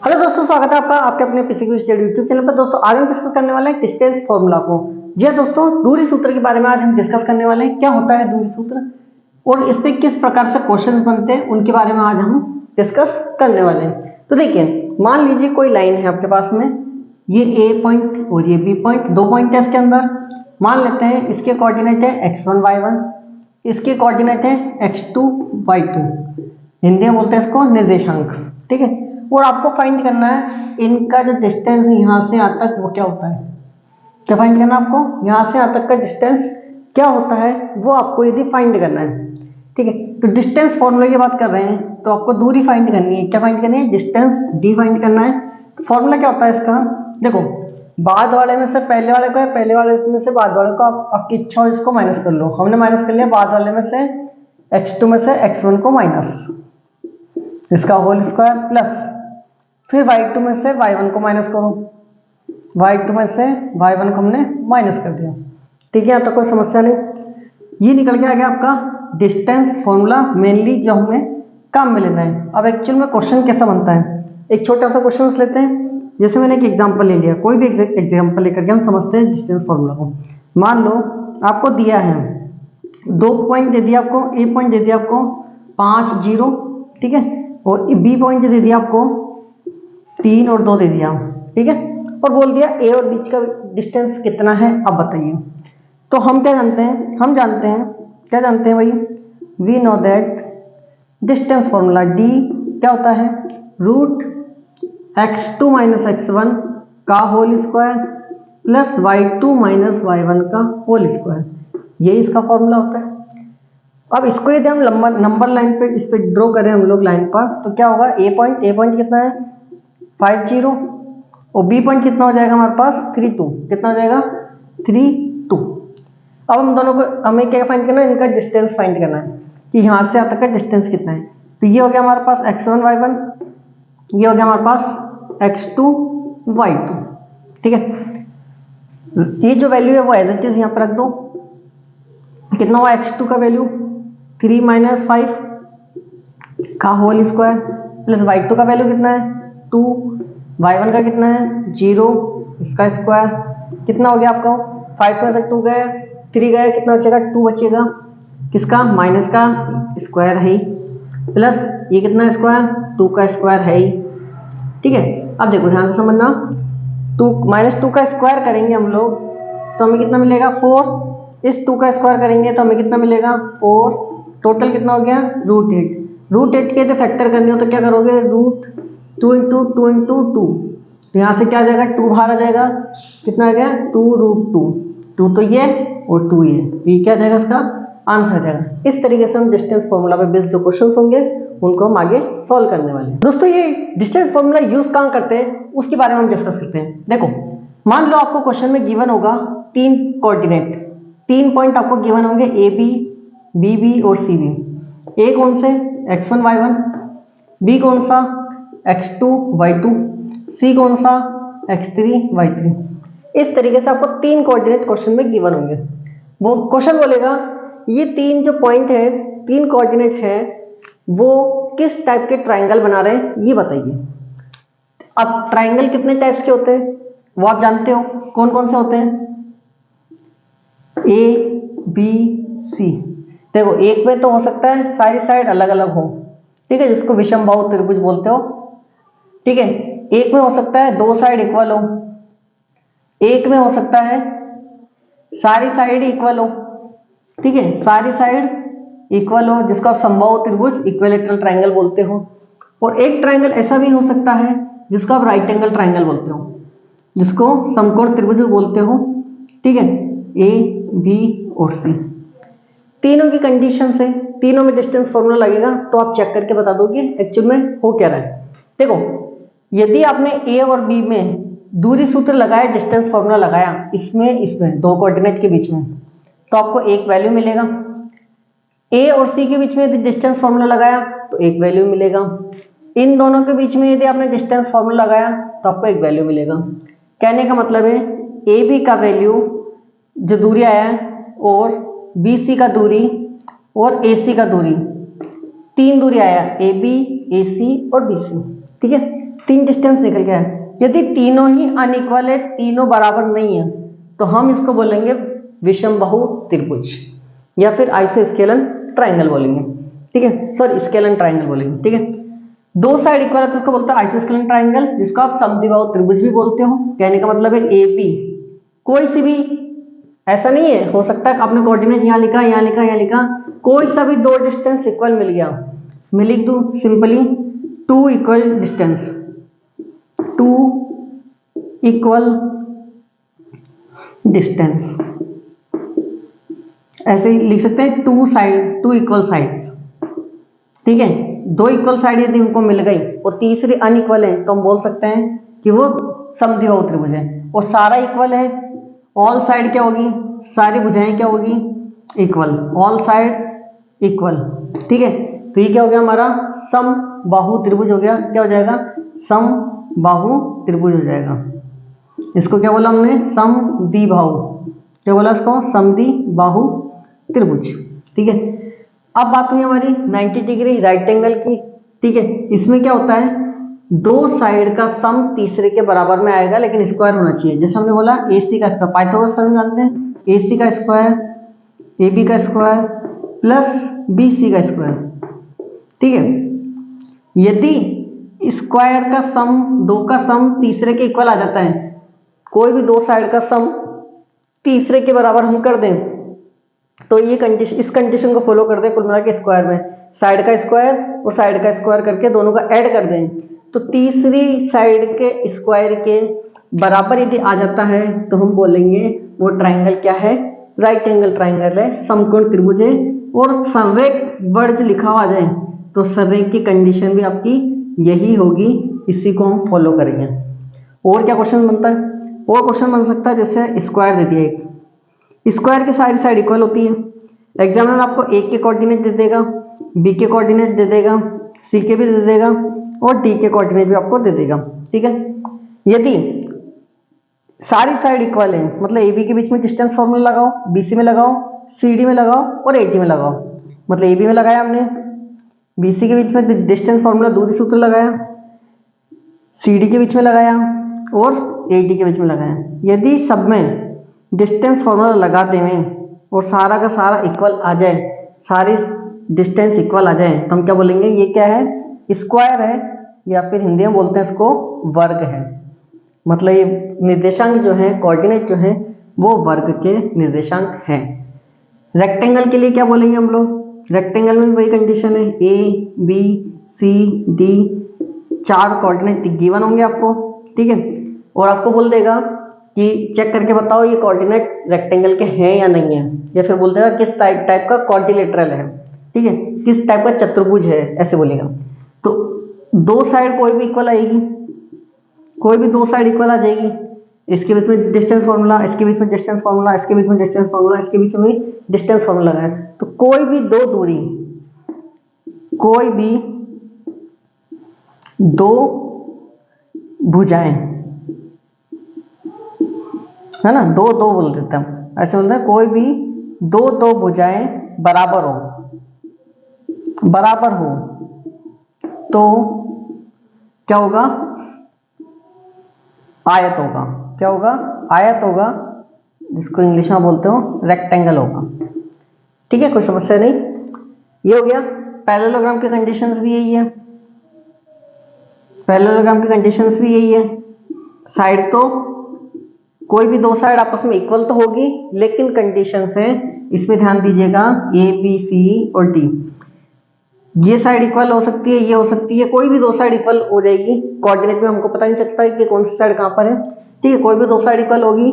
Hello दोस्तों, स्वागत है आपका आपके अपने पीसी की स्टडी यूट्यूब चैनल पर। दोस्तों आज हम डिस्कस करने वाले हैं डिस्टेंस फॉर्मूला को। जी हाँ दोस्तों, दूरी सूत्र के बारे में आज हम डिस्कस करने वाले हैं। क्या होता है दूरी सूत्र और इस पे किस प्रकार से क्वेश्चन बनते हैं उनके बारे में आज हम डिस्कस करने वाले हैं। तो देखिए, मान लीजिए कोई लाइन है आपके पास में, ये ए पॉइंट और ये बी पॉइंट, दो पॉइंट है इसके अंदर। मान लेते हैं इसके कोऑर्डिनेट है x1 y1, इसके कोऑर्डिनेट है x2 y2, हिंदी में बोलते हैं इसको निर्देशांक। ठीक है, और आपको फाइंड करना है इनका जो डिस्टेंस है यहाँ से यहाँ तक वो क्या होता है। क्या फाइंड करना है आपको? यहाँ से यहाँ तक का डिस्टेंस क्या होता है वो आपको यदि फाइंड करना है। ठीक है, तो डिस्टेंस फॉर्मूले की बात कर रहे हैं तो आपको दूरी फाइंड करनी है। क्या फाइंड करनी है? डिस्टेंस डी फाइंड करना है। तो फॉर्मूला क्या होता है इसका? देखो, बाद वाले में से पहले वाले को है, पहले वाले में से बाद वाले को, आपकी इच्छा हो इसको माइनस कर लो। हमने माइनस कर लिया बाद वाले में से x2 में से x1 को माइनस, इसका होल स्क्वायर प्लस फिर y2 में से y1 को माइनस करो, y2 में से y1 को हमने माइनस कर दिया। ठीक है, यहाँ तो कोई समस्या नहीं। ये निकल के आ गया आपका डिस्टेंस फॉर्मूला, मेनली जो हमें काम में लेना है। अब एक्चुअल में क्वेश्चन कैसा बनता है, एक छोटा सा क्वेश्चन लेते हैं। जैसे मैंने एक एग्जाम्पल ले लिया, कोई भी एग्जाम्पल लेकर के हम समझते हैं डिस्टेंस फॉर्मूला को। मान लो आपको दिया है, दो पॉइंट दे दिया आपको, ए पॉइंट दे दिया आपको 5 0, ठीक है, और बी पॉइंट दे दिया आपको 3 और 2 दे दिया। ठीक है, और बोल दिया ए और बीच का डिस्टेंस कितना है, अब बताइए। तो हम क्या जानते हैं? हम जानते हैं, क्या जानते हैं भाई? We know that distance formula D क्या होता है? रूट x2 माइनस x1 का whole square plus y2 minus y1 का होल स्क्वायर, ये इसका फॉर्मूला होता है। अब इसको यदि हम नंबर लाइन पे इस पे ड्रॉ करें हम लोग लाइन पर, तो क्या होगा? ए पॉइंट कितना है? 5 0, और बी पॉइंट कितना हो जाएगा हमारे पास? 3 2। कितना हो जाएगा? 3 2। अब हम दोनों को, हमें क्या फाइंड करना है? इनका डिस्टेंस फाइंड करना है कि यहाँ से यहाँ तक का डिस्टेंस कितना है। तो ये हो गया हमारे पास x1 y1, ये हो गया हमारे पास x2 y2। ठीक है, ये जो वैल्यू है वो एज इट इज यहाँ पर रख दो। कितना हुआ x2 का वैल्यू? 3 माइनस 5 का होल स्क्वायर प्लस y2 का वैल्यू कितना है? 2, y1 का कितना है? 0, इसका स्क्वायर। कितना हो गया आपका? 5 में से 2 गया, 3 गया, कितना बचेगा? 2 बचेगा। किसका? माइनस का स्क्वायर है ही, प्लस ये कितना स्क्वायर? 2 का स्क्वायर है ही। ठीक है, अब देखो ध्यान से समझना, 2 माइनस 2 का स्क्वायर करेंगे हम लोग तो हमें कितना मिलेगा? 4। इस 2 का स्क्वायर करेंगे तो हमें कितना मिलेगा? 4। टोटल कितना हो गया? रूट 8। रूट 8 के यदि फैक्टर करनी हो तो क्या करोगे? रूट 2 इंटू 2 इंटू 2, तो यहाँ से क्या आ जाएगा? 2 बाहर आ जाएगा। कितना आ गया? 2 रूट 2। 2 तो ये और 2 ये क्या आ जाएगा? इसका आंसर आ जाएगा। इस तरीके से हम डिस्टेंस फॉर्मूला पे बेस्ड जो क्वेश्चंस होंगे उनको हम आगे सॉल्व करने वाले हैं। दोस्तों ये डिस्टेंस फॉर्मूला यूज कहाँ करते हैं उसके बारे में हम डिस्कस करते हैं। देखो, मान लो आपको क्वेश्चन में गिवन होगा 3 कोऑर्डिनेट, 3 पॉइंट आपको गिवन होंगे ए बी, बी बी और सी बी। ए कौन से? x1 y1, बी कौन सा? x2 y2, सी कौन सा? x3 y3। इस तरीके से आपको 3 कोऑर्डिनेट क्वेश्चन में गिवन होंगे। वो क्वेश्चन बोलेगा ये 3 जो पॉइंट है, 3 कोऑर्डिनेट है, वो किस टाइप के ट्राइंगल बना रहे हैं ये बताइए। अब ट्राइंगल कितने टाइप्स के होते हैं वो आप जानते हो, कौन कौन से होते हैं? A B C. देखो, एक में तो हो सकता है सारी साइड अलग अलग हो, ठीक है, जिसको विषमबाहु त्रिभुज बोलते हो। ठीक है, एक में हो सकता है 2 साइड इक्वल हो, एक में हो सकता है सारी साइड इक्वल हो। ठीक है, सारी साइड इक्वल हो, जिसको आप समबाहु त्रिभुज इक्विलैटरल ट्राइंगल बोलते हो। और एक ट्राइंगल ऐसा भी हो सकता है जिसको आप राइट एंगल ट्राइंगल बोलते हो, जिसको समकोण त्रिभुज बोलते हो। ठीक है, ए बी और सी, तीनों की कंडीशन से तीनों में डिस्टेंस फॉर्मूला लगेगा तो आप चेक करके बता दोगे एक्चुअल में हो क्या रहा है। देखो, यदि आपने ए और बी में दूरी सूत्र लगाया, डिस्टेंस फॉर्मूला लगाया, इसमें दो कोऑर्डिनेट के बीच में, तो आपको एक वैल्यू मिलेगा। ए और सी के बीच में यदि डिस्टेंस फॉर्मूला लगाया तो एक वैल्यू मिलेगा। इन दोनों के बीच में यदि आपने डिस्टेंस फॉर्मूला लगाया तो आपको एक वैल्यू मिलेगा। कहने का मतलब है ए बी का वैल्यू जो दूरी आया है, और बी सी का दूरी और ए सी का दूरी, 3 दूरी आया, ए बी, ए सी और बी सी। ठीक है, तीन डिस्टेंस निकल गया है। यदि तीनों ही अनइक्वल है, तीनों बराबर नहीं है, तो हम इसको बोलेंगे विषमबाहु त्रिभुज या फिर आइसोस्केलन ट्राइंगल बोलेंगे। ठीक है, सॉरी स्केलन ट्राइंगल बोलेंगे। ठीक है, दो साइड इक्वल है तो उसको बोलते हैं आइसोस्केलन ट्राइंगल, जिसको आप समद्विबाहु त्रिभुज भी बोलते हो। कहने का मतलब है ए बी कोई सी भी, ऐसा नहीं है, हो सकता है आपने कोऑर्डिनेट यहाँ लिखा, यहाँ लिखा, यहाँ लिखा, कोई सा भी दो डिस्टेंस इक्वल मिल गया, मैं लिख दूं simply two equal distance, two equal distance, ऐसे ही लिख सकते हैं two side, two equal sides. ठीक है, दो इक्वल साइड यदि उनको मिल गई और तीसरी अनइक्वल है तो हम बोल सकते हैं कि वो समद्विबाहु त्रिभुज है। और सारा इक्वल है, ऑल साइड क्या होगी, सारी भुजाएं क्या होगी, इक्वल, ऑल साइड इक्वल। ठीक है, तो ये क्या हो गया हमारा समबाहु त्रिभुज हो गया। क्या हो जाएगा, समबाहु त्रिभुज हो जाएगा। इसको क्या बोला हमने, समद्विबाहु, क्या बोला इसको, समद्विबाहु त्रिभुज। ठीक है, अब बात हुई हमारी 90 डिग्री राइट एंगल की। ठीक है, इसमें क्या होता है, दो साइड का सम तीसरे के बराबर में आएगा लेकिन स्क्वायर होना चाहिए। जैसे हमने बोला AC का स्क्वायर, पाइथागोरस थ्योरम जानते हैं, AC का स्क्वायर AB का स्क्वायर प्लस BC का स्क्वायर। ठीक है, यदि स्क्वायर का सम, दो का सम तीसरे के इक्वल आ जाता है, कोई भी दो साइड का सम तीसरे के बराबर हम कर दें तो ये कंडीशन, इस कंडीशन को फॉलो कर दें कुल मिला के स्क्वायर में, साइड का स्क्वायर और साइड का स्क्वायर करके दोनों का ऐड कर दें तो तीसरी साइड के स्क्वायर के बराबर यदि आ जाता है तो हम बोलेंगे वो ट्राइंगल क्या है, राइट एंगल ट्राइंगल है, समकोण त्रिभुज है। और संरेख वर्ड लिखा हुआ जाए तो संरेख की कंडीशन भी आपकी यही होगी, इसी को हम फॉलो करेंगे। और क्या क्वेश्चन बनता है, और क्वेश्चन बन सकता है जैसे स्क्वायर दे दिया, एक स्क्वायर की सारी साइड इक्वल होती है, एग्जामिनर आपको ए के कोऑर्डिनेट दे देगा, बी के कोऑर्डिनेट दे देगा, सी के भी दे देगा और डी के कोऑर्डिनेट भी आपको दे देगा। ठीक है, यदि सारी साइड इक्वल है मतलब ए बी के बीच में डिस्टेंस फॉर्मूला लगाओ, BC में लगाओ, CD में लगाओ और AD में लगाओ। मतलब AB में लगाया हमने, BC के बीच में डिस्टेंस फॉर्मूला दूरी सूत्र लगाया, CD के बीच में लगाया और AD के बीच में लगाया। यदि सब में डिस्टेंस फॉर्मूला लगा दें और सारा का सारा इक्वल आ जाए, सारी डिस्टेंस इक्वल आ जाए तो हम क्या बोलेंगे, ये क्या है, स्क्वायर है, या फिर हिंदी में बोलते हैं इसको वर्ग है। मतलब ये निर्देशांक जो है, कोऑर्डिनेट जो है वो वर्ग के निर्देशांक हैं। रेक्टेंगल के लिए क्या बोलेंगे हम लोग, रेक्टेंगल में वही कंडीशन है, ABCD चार कोऑर्डिनेट गिवन होंगे आपको। ठीक है, और आपको बोल देगा कि चेक करके बताओ ये कोऑर्डिनेट रेक्टेंगल के हैं या नहीं है, या फिर बोल देगा किस टाइप का क्वाड्रिलेटरल है। ठीक है, किस टाइप का चतुर्भुज है, ऐसे बोलेगा। तो दो साइड कोई भी इक्वल आएगी, कोई भी दो साइड इक्वल आ जाएगी, इसके बीच में डिस्टेंस फॉर्मूला, इसके बीच में डिस्टेंस फॉर्मूला, इसके बीच में डिस्टेंस फॉर्मूला, इसके बीच में डिस्टेंस फॉर्मूला है। तो कोई भी दो दूरी, कोई भी दो भुजाएं, है ना, दो दो बोल देते हम, ऐसे बोलते हैं, कोई भी दो दो भुजाएं बराबर हो, बराबर हो तो क्या होगा, आयत होगा। क्या होगा, आयत होगा, जिसको इंग्लिश में बोलते हो रेक्टेंगल होगा। ठीक है, कोई समस्या नहीं। ये हो गया पैरेललोग्राम के कंडीशंस भी यही है, पैरेललोग्राम की कंडीशंस भी यही है। साइड तो कोई भी दो साइड आपस में इक्वल तो होगी, लेकिन कंडीशंस है, इसमें ध्यान दीजिएगा, ABCE और D, ये साइड इक्वल हो सकती है, ये हो सकती है, कोई भी दो साइड इक्वल हो जाएगी। कोऑर्डिनेट में हमको पता नहीं चलता है कि कौन सी साइड कहाँ पर है। ठीक है, कोई भी दो साइड इक्वल होगी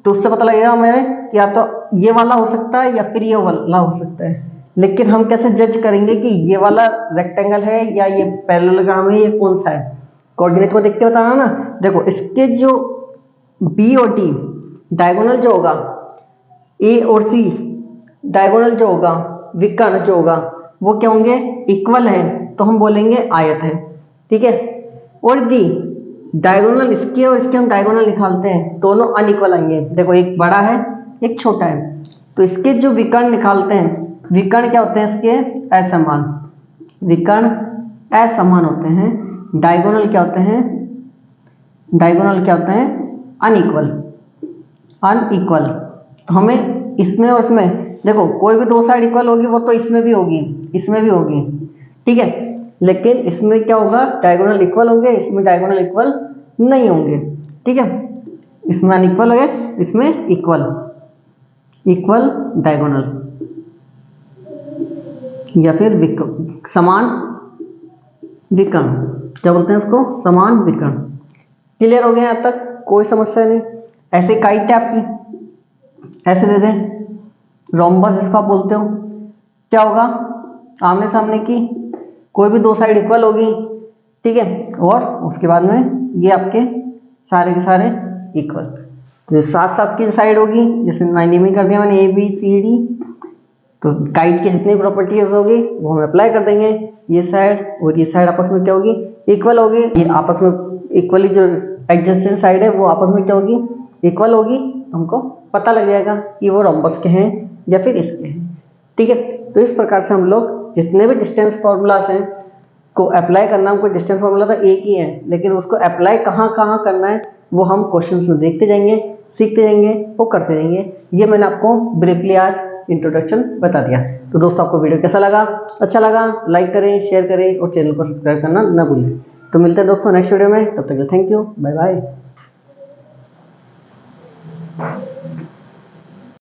तो उससे पता लगेगा हमें कि या तो ये वाला हो सकता है या फिर ये वाला हो सकता है। लेकिन हम कैसे जज करेंगे कि ये वाला रेक्टेंगल है या ये पैरेललोग्राम है, ये कौन सा है, कोऑर्डिनेट को देख के बताना ना। देखो इसके जो B और D डायगोनल जो होगा, A और C डायगोनल जो होगा, विकर्ण जो होगा, वो क्या होंगे, इक्वल है, तो हम बोलेंगे आयत है। ठीक है, और D डायगोनल, इसके और इसके हम डायगोनल निकालते हैं, दोनों अनइक्वल आएंगे। देखो एक बड़ा है एक छोटा है, तो इसके जो विकर्ण निकालते हैं, विकर्ण क्या होते हैं इसके, असमान, विकर्ण असमान होते हैं। डायगोनल क्या होते हैं, डायगोनल क्या होते हैं? अनइक्वल। अनइक्वल तो हमें इसमें और इसमें देखो कोई भी दो साइड इक्वल होगी वो तो इसमें भी होगी, इसमें भी होगी, ठीक है, लेकिन इसमें क्या होगा? डायगोनल इक्वल होंगे, इसमें डायगोनल इक्वल नहीं होंगे, ठीक है। इसमें अनइक्वल हो गए, इसमें इक्वल, इक्वल डायगोनल या फिर समान विकर्ण, क्या बोलते हैं उसको? समान विकर्ण। क्लियर हो गया? यहाँ तक कोई समस्या नहीं। ऐसे काइट है आपकी, ऐसे दे दें रोम्बस जिसको आप बोलते हो, क्या होगा? आमने सामने की कोई भी दो साइड इक्वल होगी, ठीक है, और उसके बाद में ये आपके सारे के सारे इक्वल। तो साथ साथ की साइड होगी, जैसे 90 में कर दिया मैंने ए बी सी डी, तो काइट की जितनी प्रॉपर्टीज होगी वो हम अप्लाई कर देंगे। ये साइड और ये साइड आपस में क्या होगी? इक्वल होगी। ये आपस में इक्वली जो एडजेसेंट साइड है वो आपस में क्या होगी? इक्वल होगी। हमको पता लग जाएगा कि वो रोम्बस के हैं या फिर इसके हैं, ठीक है। तो इस प्रकार से हम लोग जितने भी डिस्टेंस फॉर्मूलाज हैं को अप्लाई करना, हमको डिस्टेंस फॉर्मूला तो एक ही है, लेकिन उसको अप्लाई कहाँ कहाँ करना है वो हम क्वेश्चंस में देखते जाएंगे, सीखते जाएंगे, वो करते जाएंगे। ये मैंने आपको ब्रीफली आज इंट्रोडक्शन बता दिया। तो दोस्तों आपको वीडियो कैसा लगा? अच्छा लगा लाइक करें, शेयर करें और चैनल को सब्सक्राइब करना ना भूलें। तो मिलते हैं दोस्तों नेक्स्ट वीडियो में, तब तक के लिए थैंक यू, बाय बाय।